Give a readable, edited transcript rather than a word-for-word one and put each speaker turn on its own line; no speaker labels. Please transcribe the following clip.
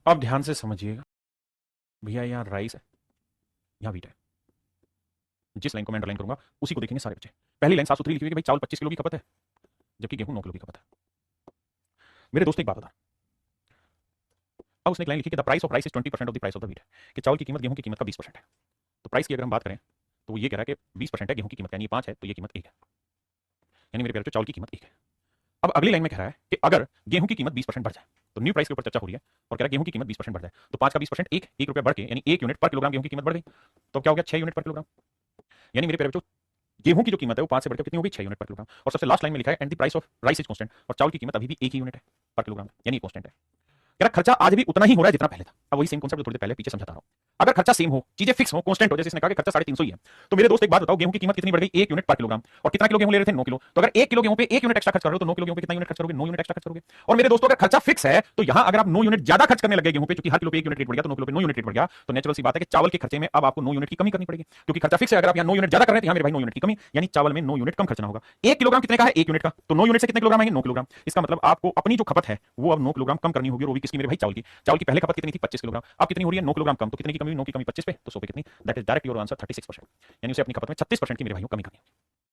अब ध्यान से समझिएगा भैया, यहाँ राइस है, यहाँ वीट है। जिस लाइन को मैं अंडरलाइन करूंगा उसी को देखेंगे सारे बच्चे। पहली लाइन साफ सुथरी लिखी हुई है कि भाई चावल 25 किलो की खपत है, जबकि गेहूं 9 किलो की खपत है। मेरे दोस्त एक बात बता, अब उसने एक लाइन लिखी कि the price of rice is 20% of the price of the wheat, कि चावल की कीमत गेहूं की कीमत का 20% है। तो प्राइस की अगर हम बात करें तो वो ये कह रहा है कि 20% है गेहूं की कीमत, यानी 5 है तो ये कीमत 1 है, यानी मेरे प्यारे बच्चों चावल की कीमत 1 है। अब अगली लाइन में कह रहा है कि अगर गेहूं की कीमत 20% बढ़ जाए, तो न्यू प्राइस के ऊपर चर्चा हो रही है और कह रहा है गेहूं की कीमत 20% बढ़ जाए, तो 5 का 20% एक रुपया बढ़ के, यानी 1 यूनिट पर किलोग्राम गेहूं की कीमत बढ़ गई, तो क्या हो गया 6 यूनिट पर किलोग्राम। यानी मेरे प्यारे बच्चों गेहूं की जो कीमत है वो 5 से बढ़कर कितनी हो गई, 6 यूनिट पर किलोग्राम। और सबसे लास्ट लाइन में लिखा है and the price of rice is constant, और चावल की कीमत अभी भी 1 ही यूनिट है पर किलोग्राम, यानी कांस्टेंट है। कह रहा खर्चा आज भी उतना ही हो रहा है जितना पहले था। अब वही सेम कॉन्सेप्ट थोड़ी देर पहले पीछे समझाता रहा हूं। अगर खर्चा सेम हो, चीजें फिक्स हो, कांस्टेंट हो, जैसे इसने कहा कि खर्चा 350 ही है, तो मेरे दोस्त एक बात बताओ, गेहूं की कीमत कितनी बढ़ गई, 1 यूनिट पर किलोग्राम, और कितना किलो गेहूं ले रहे थे, 9 किलो। तो अगर 1 किलो गेहूं पे 1 यूनिट एक्स्ट्रा खर्च कर रहे हो तो 9 किलो गेहूं पे कितना यूनिट खर्च करोगे, 9 यूनिट एक्स्ट्रा खर्च करोगे। और मेरे दोस्तों अगर खर्चा फिक्स है तो यहां अगर आप 9 यूनिट ज्यादा खर्च करने लगे गेहूं पे, क्योंकि हर किलो पे 1 यूनिट रेट बढ़ गया, तो 9 किलो पे 9 यूनिट रेट बढ़ गया, तो नेचुरल सी बात है कि चावल के खर्चे में अब आपको 9 यूनिट की कमी करनी पड़ेगी, क्योंकि खर्चा फिक्स है। अगर आप यहां 9 यूनिट ज्यादा कर रहे हैं तो यहां मेरे भाई 9 यूनिट की कमी, यानी चावल में 9 यूनिट कम खर्चना होगा। 1 किलोग्राम कितने का है, 1 यूनिट का, तो 9 यूनिट से कितने किलोग्राम आएंगे, 9 किलोग्राम। इसका मतलब आपको अपनी जो खपत है वो अब 9 किलोग्राम कम करनी होगी, और वो भी किसकी, मेरे भाई चावल की। चावल की पहले खपत कितनी थी, 25 किलोग्राम, अब कितनी हो रही है, 9 किलोग्राम कम, तो कितने की कमी, 9 की कमी 25 पे, तो 100 पे कितनी, that is direct your answer 36%। यानी उसे अपनी खपत में 36% की मेरे भाइयों कमी करनी है।